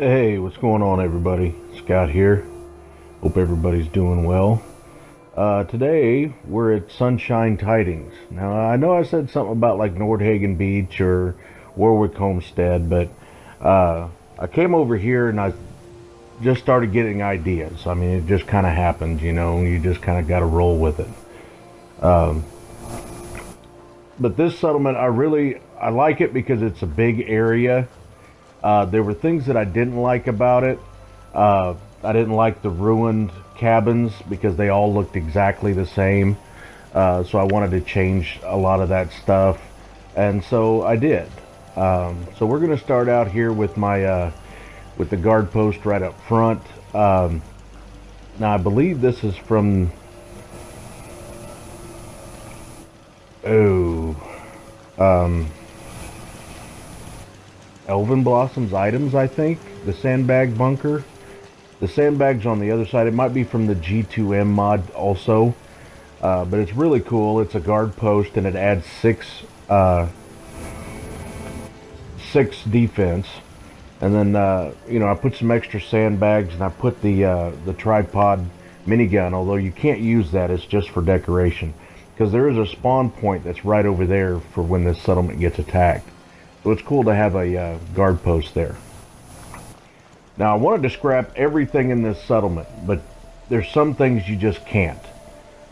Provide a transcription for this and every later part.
Hey, what's going on, everybody? Scott here. Hope everybody's doing well. Today we're at Sunshine Tidings. Now I know I said something about like Nordhagen Beach or Warwick Homestead, but I came over here and I just started getting ideas. I mean, it just kind of happened, you know. You just kind of got to roll with it. Um, but this settlement, I like it because it's a big area. There were things that I didn't like about it. I didn't like the ruined cabins because they all looked exactly the same. So I wanted to change a lot of that stuff, and so I did. So we're going to start out here with my with the guard post right up front. Now I believe this is from oh Elven Blossom's items, I think. The sandbag bunker. The sandbag's on the other side. It might be from the G2M mod also. But it's really cool. It's a guard post and it adds six defense. And then I put some extra sandbags and I put the tripod minigun, although you can't use that, it's just for decoration. Because there is a spawn point that's right over there for when this settlement gets attacked. So it's cool to have a guard post there. Now I wanted to scrap everything in this settlement, but there's some things you just can't.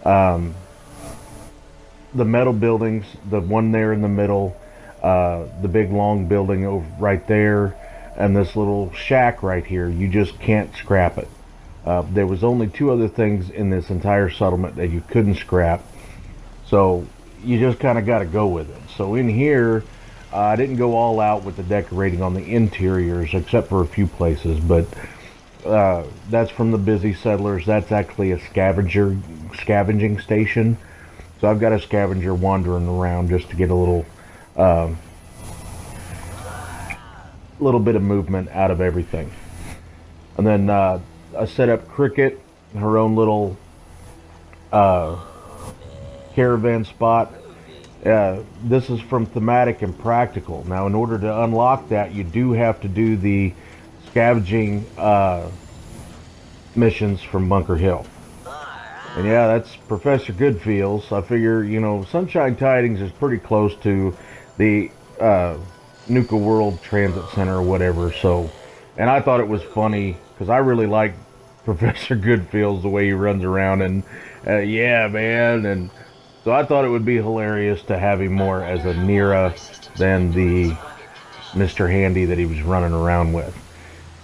The metal buildings, the one there in the middle, the big long building over right there, and this little shack right here, you just can't scrap it. There was only two other things in this entire settlement that you couldn't scrap, so you just kind of got to go with it. So in here, I didn't go all out with the decorating on the interiors, except for a few places, but that's from the busy settlers. That's actually a scavenging station. So I've got a scavenger wandering around just to get a little bit of movement out of everything. And then I set up Cricket, her own little caravan spot. This is from Thematic and Practical. Now, in order to unlock that, you do have to do the scavenging missions from Bunker Hill. And yeah, that's Professor Goodfield's. I figure, Sunshine Tidings is pretty close to the Nuka World Transit Center or whatever. So, and I thought it was funny because I really like Professor Goodfield's, the way he runs around and yeah, man, and so I thought it would be hilarious to have him more as a Nira than the Mr. Handy that he was running around with.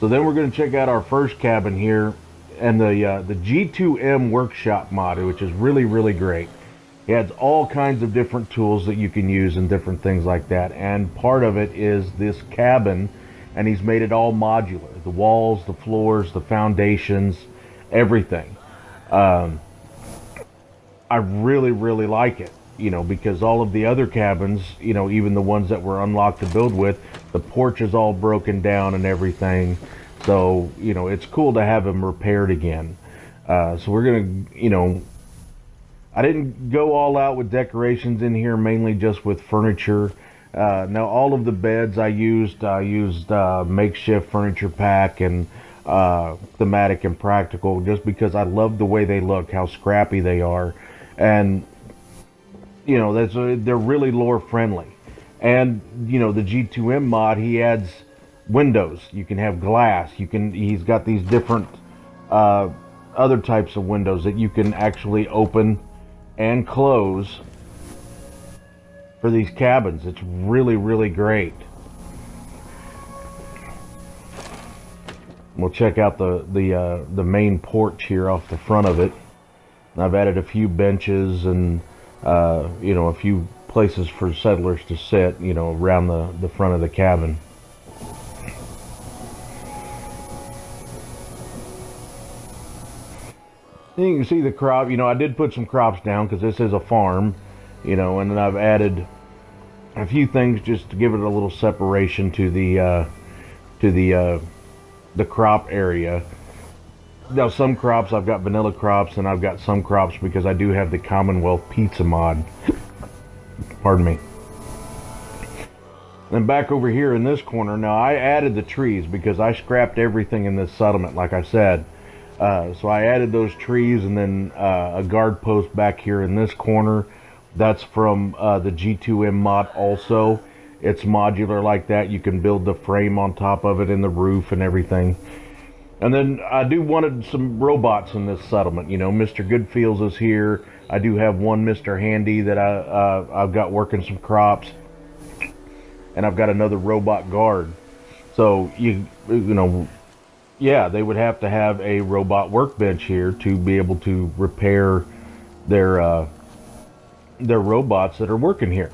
So then we're going to check out our first cabin here, and the G2M workshop mod, which is really, really great. It has all kinds of different tools that you can use and different things like that. And part of it is this cabin, and he's made it all modular. The walls, the floors, the foundations, everything. I really, really like it, because all of the other cabins, even the ones that were unlocked to build with, the porch is all broken down and everything. So, it's cool to have them repaired again. So we're going to, I didn't go all out with decorations in here, mainly just with furniture. Now, all of the beds I used makeshift furniture pack and Thematic and Practical, just because I love the way they look, how scrappy they are. And they're really lore friendly. And the G2M mod, he adds windows. You can have glass. He's got these different other types of windows that you can actually open and close for these cabins. It's really, really great. We'll check out the main porch here off the front of it. I've added a few benches and a few places for settlers to sit, around the front of the cabin. And you can see the crop. I did put some crops down because this is a farm, and then I've added a few things just to give it a little separation to the crop area. Now, some crops, I've got vanilla crops, and I've got some crops because I do have the Commonwealth Pizza mod. Pardon me. And back over here in this corner, now I added the trees because I scrapped everything in this settlement, like I said. So I added those trees, and then a guard post back here in this corner. That's from the G2M mod also. It's modular like that. You can build the frame on top of it and the roof and everything. And then I wanted some robots in this settlement. You know, Mr. Goodfields is here. I do have one Mr. Handy that I've got working some crops. And I've got another robot guard. So, you know, yeah, they would have to have a robot workbench here to be able to repair their robots that are working here.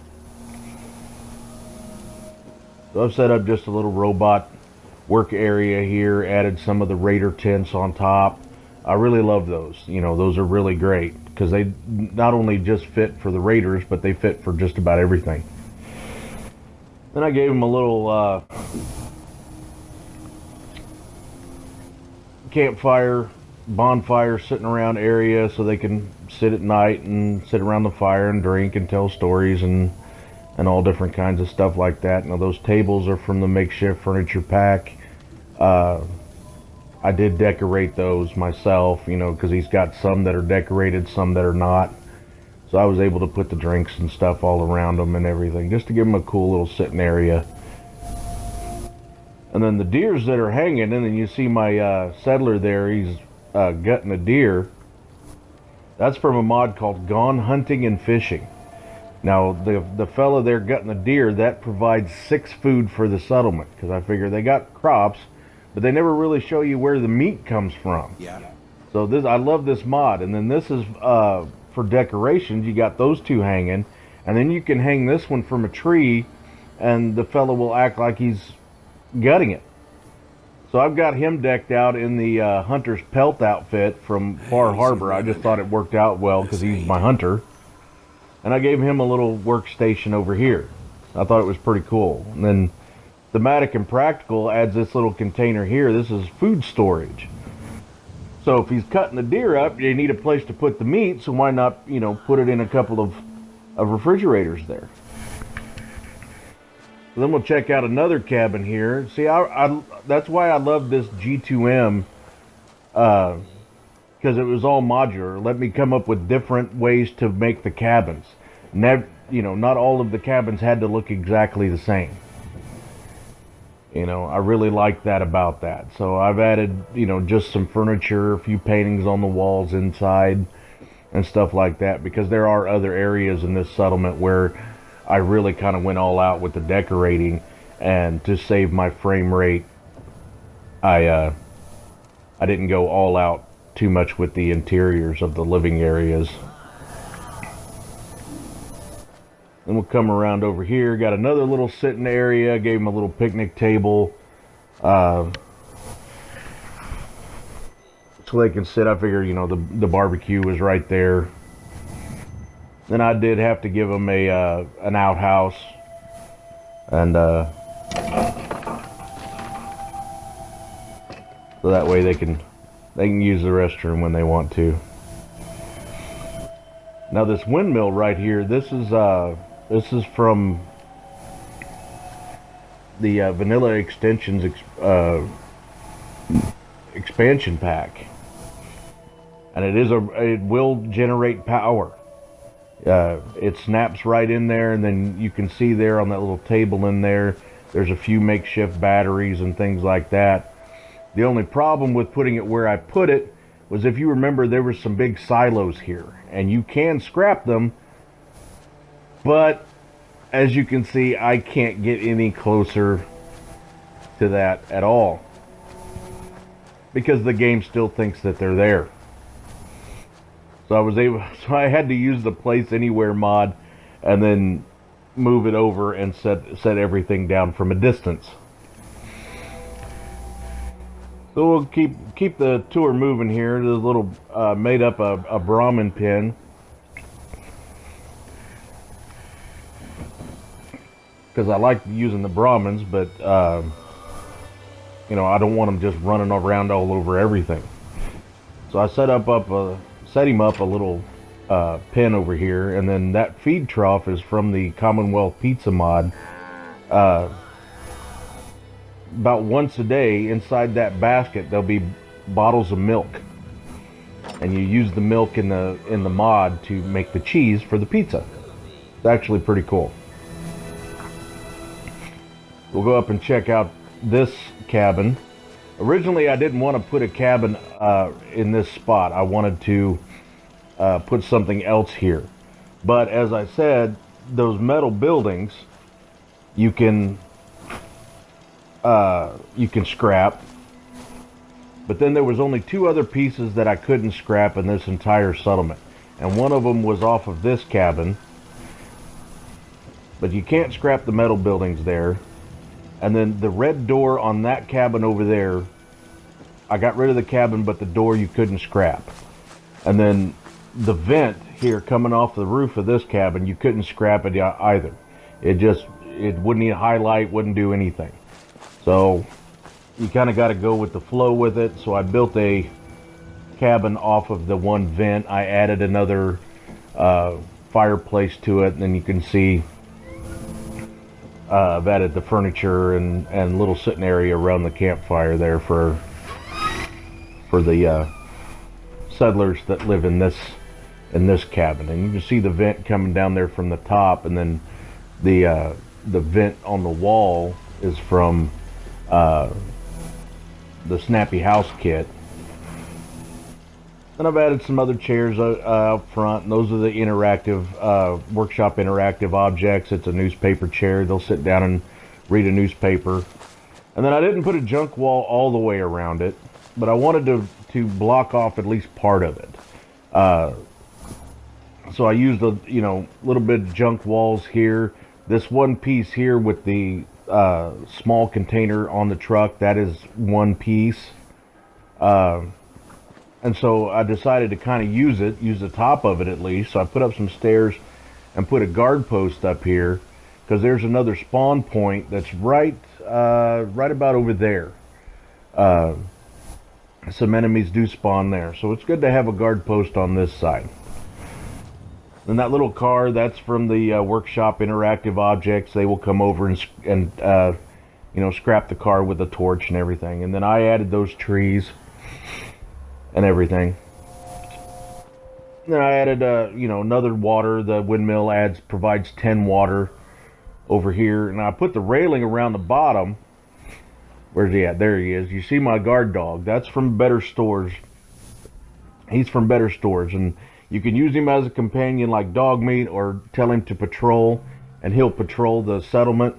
So I've set up just a little robot work area here, added some of the Raider tents on top. I really love those. You know, those are really great because they not only just fit for the Raiders, but they fit for just about everything. Then I gave them a little campfire, bonfire sitting around area so they can sit at night and sit around the fire and drink and tell stories and all different kinds of stuff like that. Now those tables are from the makeshift furniture pack. I did decorate those myself, you know, because he's got some that are decorated, some that are not. So I was able to put the drinks and stuff all around them and everything, just to give them a cool little sitting area. And then the deers that are hanging, and then you see my settler there, he's gutting a deer. That's from a mod called Gone Hunting and Fishing. Now, the fella there gutting the deer, that provides 6 food for the settlement, because I figure they got crops, but they never really show you where the meat comes from. Yeah. So I love this mod. And then this is for decorations. You got those 2 hanging, and then you can hang this one from a tree, and the fella will act like he's gutting it. So I've got him decked out in the hunter's pelt outfit from Far Harbor. I just thought it worked out well because he's my hunter. And I gave him a little workstation over here. I thought it was pretty cool. And then Thematic and Practical adds this little container here. This is food storage. So if he's cutting the deer up, you need a place to put the meat, so why not, you know, put it in a couple of refrigerators there. So then we'll check out another cabin here. See, that's why I love this G2M, because it was all modular. Let me come up with different ways to make the cabins. You know, not all of the cabins had to look exactly the same. You know, I really like that about that. So I've added, you know, just some furniture, a few paintings on the walls inside and stuff like that, because there are other areas in this settlement where I really kind of went all out with the decorating, and to save my frame rate, I didn't go all out too much with the interiors of the living areas. Then we'll come around over here. Got another little sitting area. Gave him a little picnic table. So they can sit. I figure, you know, the barbecue was right there. Then I did have to give them an outhouse. And so that way they can use the restroom when they want to. Now this windmill right here, this is from the Vanilla Extensions expansion pack, and it will generate power. It snaps right in there, and then you can see there on that little table in there, there's a few makeshift batteries and things like that. The only problem with putting it where I put it was, if you remember, there were some big silos here, and you can scrap them, but as you can see, I can't get any closer to that at all, because the game still thinks that they're there. So I had to use the place anywhere mod, and then move it over and set everything down from a distance. So we'll keep the tour moving here. There's a little made up a Brahmin pen, because I like using the Brahmins, but you know, I don't want them just running around all over everything. So I set him up a little pen over here, and then that feed trough is from the Commonwealth Pizza mod, uh, about once a day inside that basket there'll be bottles of milk, and you use the milk in the mod to make the cheese for the pizza. It's actually pretty cool. We'll go up and check out this cabin. Originally I didn't want to put a cabin in this spot. I wanted to put something else here, but as I said, those metal buildings you can scrap. But then there was only 2 other pieces that I couldn't scrap in this entire settlement, and one of them was off of this cabin. But you can't scrap the metal buildings there. And then the red door on that cabin over there, I got rid of the cabin, but the door you couldn't scrap. And then the vent here coming off the roof of this cabin, you couldn't scrap it either. It wouldn't need a highlight, wouldn't do anything. So you kind of got to go with the flow with it. So I built a cabin off of the one vent. I added another fireplace to it, and then you can see I've added the furniture and little sitting area around the campfire there for the settlers that live in this cabin. And you can see the vent coming down there from the top, and then the vent on the wall is from the Snappy House kit. And I've added some other chairs out front, and those are the interactive workshop interactive objects. It's a newspaper chair. They'll sit down and read a newspaper. And then I didn't put a junk wall all the way around it, but I wanted to block off at least part of it. So I used a little bit of junk walls here. This one piece here with the small container on the truck, that is one piece. And so I decided to kind of use the top of it at least. So I put up some stairs and put a guard post up here, because there's another spawn point that's right about over there. Some enemies do spawn there, so it's good to have a guard post on this side. And that little car, that's from the workshop interactive objects. They will come over and scrap the car with a torch and everything. And then I added those trees and everything. Then I added another water. The windmill provides 10 water over here, and I put the railing around the bottom. Where's he at? There he is. You see my guard dog. That's from Better Stores. He's from Better Stores, and you can use him as a companion like dog meat, or tell him to patrol, and he'll patrol the settlement.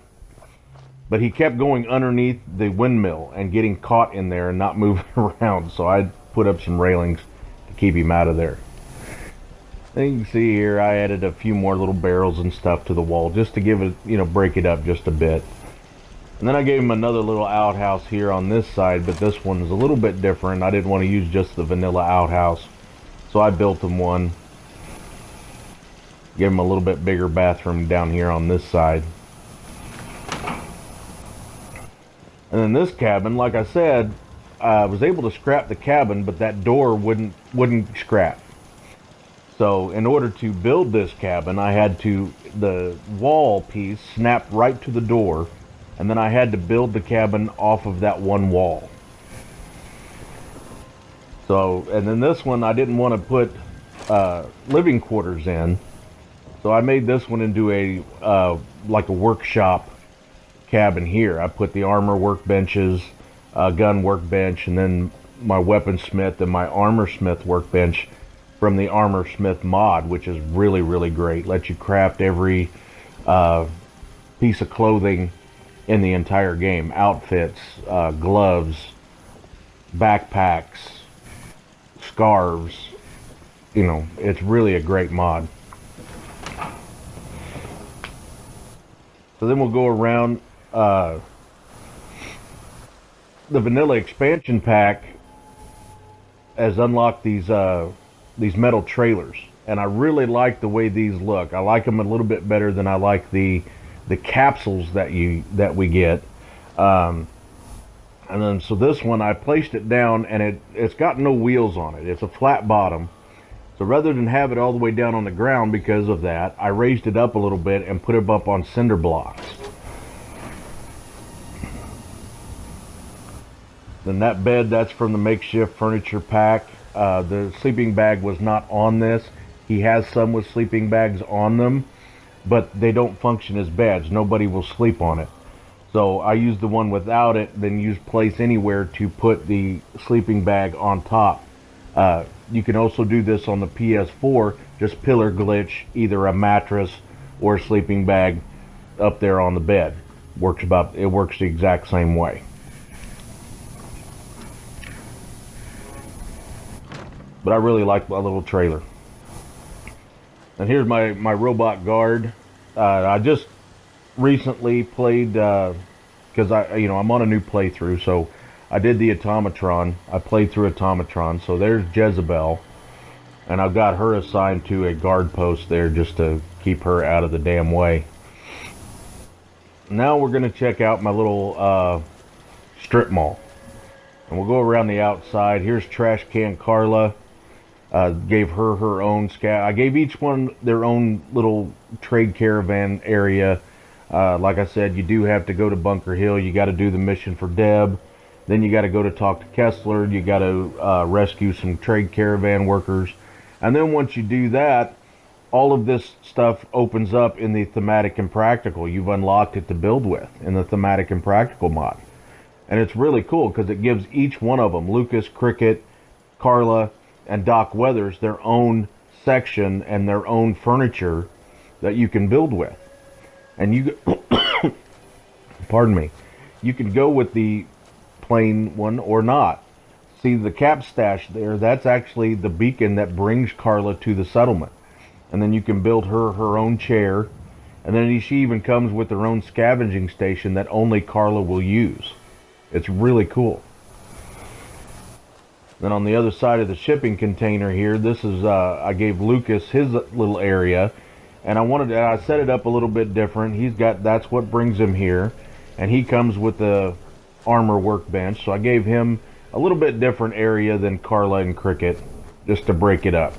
But he kept going underneath the windmill and getting caught in there and not moving around, so I put up some railings to keep him out of there. And you can see here I added a few more little barrels and stuff to the wall just to give it, break it up just a bit. And then I gave him another little outhouse here on this side, but this one is a little bit different. I didn't want to use just the vanilla outhouse, so I built him one. Gave him a little bit bigger bathroom down here on this side. And then this cabin, like I said, I was able to scrap the cabin, but that door wouldn't scrap. So in order to build this cabin, I had the wall piece snap right to the door, and then I had to build the cabin off of that one wall. So, and then this one I didn't want to put living quarters in, so I made this one into a like a workshop cabin here. I put the armor workbenches, gun workbench, and then my weaponsmith and my armorsmith workbench from the Armorsmith mod, which is really, really great. Lets you craft every piece of clothing in the entire game. Outfits, gloves, backpacks, scarves. It's really a great mod. So then we'll go around. The vanilla expansion pack has unlocked these metal trailers, and I really like the way these look. I like them a little bit better than I like the capsules that we get. And then so this one, I placed it down, and it's got no wheels on it. It's a flat bottom. So rather than have it all the way down on the ground because of that, I raised it up a little bit and put it up on cinder blocks. Then that bed, that's from the makeshift furniture pack. The sleeping bag was not on this. He has some with sleeping bags on them, but they don't function as beds. Nobody will sleep on it. So I used the one without it, then used Place Anywhere to put the sleeping bag on top. You can also do this on the PS4, just pillar glitch either a mattress or a sleeping bag up there on the bed. It works the exact same way. But I really like my little trailer. And here's my robot guard. I just recently played because I'm on a new playthrough, so I did the automatron. I played through automatron. So there's Jezebel, and I've got her assigned to a guard post there just to keep her out of the damn way. Now we're gonna check out my little strip mall, and we'll go around the outside. Here's Trash Can Carla. Gave her her own I gave each one their own little trade caravan area. Like I said, you do have to go to Bunker Hill. You got to do the mission for Deb. Then you got to go to talk to Kessler. You got to rescue some trade caravan workers. And then once you do that, all of this stuff opens up in the Thematic and Practical. You've unlocked it to build with in the Thematic and Practical mod. And it's really cool because it gives each one of them, Lucas, Cricket, Carla, and Doc Weathers, their own section and their own furniture that you can build with. And you, pardon me, you can go with the plain one or not. See the cap stash there, that's actually the beacon that brings Carla to the settlement. And then you can build her her own chair. And then she even comes with her own scavenging station that only Carla will use. It's really cool. Then on the other side of the shipping container here, this is I gave Lucas his little area, and I set it up a little bit different. That's what brings him here, and he comes with the armor workbench. So I gave him a little bit different area than Carla and Cricket, just to break it up.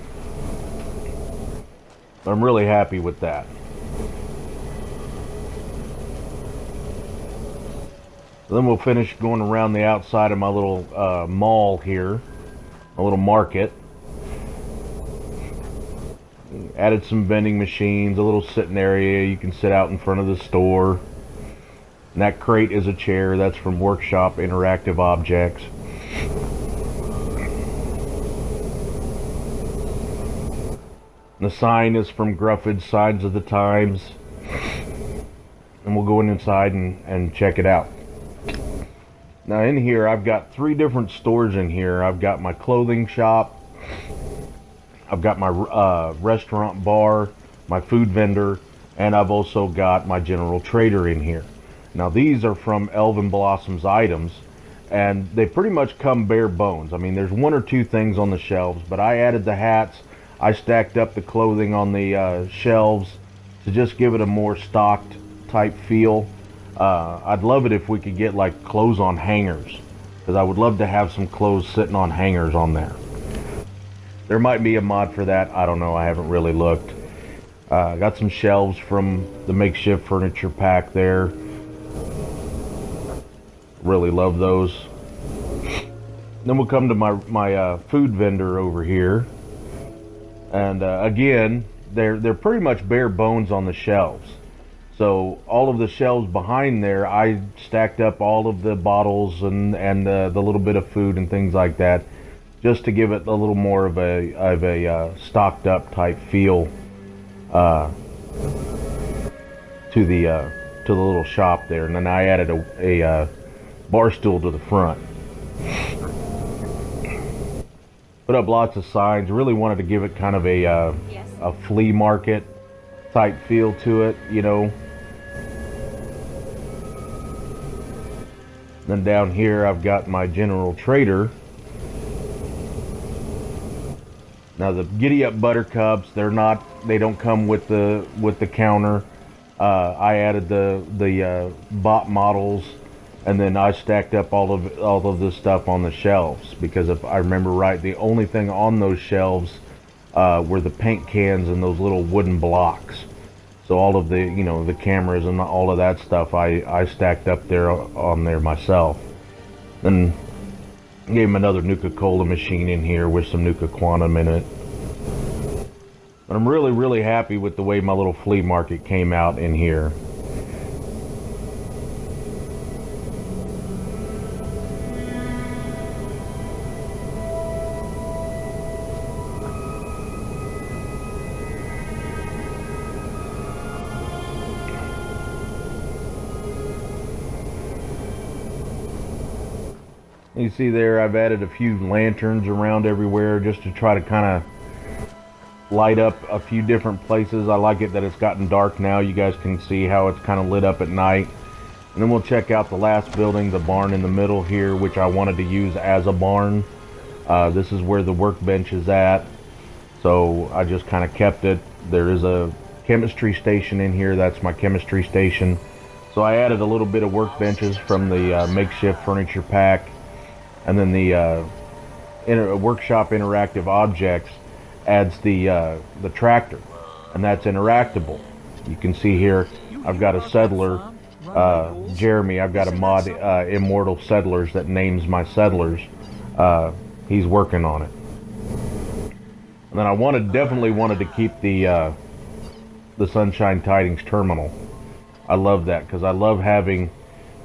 I'm really happy with that. So then we'll finish going around the outside of my little mall here. A little market. Added some vending machines, a little sitting area. You can sit out in front of the store. And that crate is a chair. That's from Workshop Interactive Objects. The sign is from Grufford's Signs of the Times. And we'll go inside and check it out. Now in here, I've got 3 different stores in here. I've got my clothing shop, I've got my restaurant bar, my food vendor, and I've also got my general trader in here. Now these are from Elvin Blossom's items, and they pretty much come bare bones. I mean, there's 1 or 2 things on the shelves, but I added the hats. I stacked up the clothing on the shelves to just give it a more stocked type feel. I'd love it if we could get like clothes on hangers, because I would love to have some clothes sitting on hangers on there. There might be a mod for that. I don't know. I haven't really looked. Got some shelves from the makeshift furniture pack there. Really love those. Then we'll come to my food vendor over here, and again, they're pretty much bare bones on the shelves. So all of the shelves behind there, I stacked up all of the bottles and the little bit of food and things like that, just to give it a little more of a stocked up type feel to the little shop there. And then I added a bar stool to the front. Put up lots of signs. Really wanted to give it kind of a flea market type feel to it, you know. Then down here I've got my general trader. Now the Giddy Up Buttercups, they don't come with the counter. I added the bot models, and then I stacked up all of this stuff on the shelves, because if I remember right, the only thing on those shelves were the paint cans and those little wooden blocks. So all of the, the cameras and all of that stuff I stacked up there on there myself. Then Gave him another Nuka-Cola machine in here with some Nuka Quantum in it. But I'm really, really happy with the way my little flea market came out in here. You see there, I've added a few lanterns around everywhere just to try to kind of light up a few different places. I like it that it's gotten dark now. You guys can see how it's kind of lit up at night. And then we'll check out the last building, the barn in the middle here, which I wanted to use as a barn. This is where the workbench is at, so I just kind of kept it. There is a chemistry station in here. That's my chemistry station. So I added a little bit of workbenches from the makeshift furniture pack. And then the workshop interactive objects adds the tractor, and that's interactable. You can see here I've got a settler, Jeremy. I've got a mod, Immortal Settlers, that names my settlers. He's working on it. And then I definitely wanted to keep the Sunshine Tidings terminal. I love that because I love having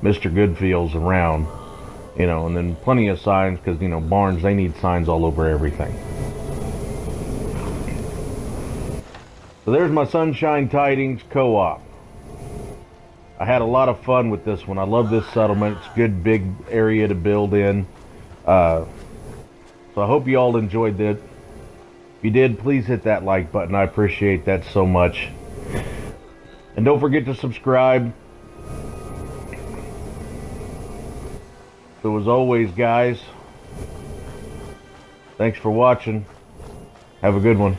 Mr. Goodfeels around. You know, and then plenty of signs, because, you know, barns, they need signs all over everything. So there's my Sunshine Tidings co-op. I had a lot of fun with this one. I love this settlement. It's a good big area to build in. So I hope you all enjoyed it. If you did, please hit that like button. I appreciate that so much. And don't forget to subscribe. So as always, guys, thanks for watching. Have a good one.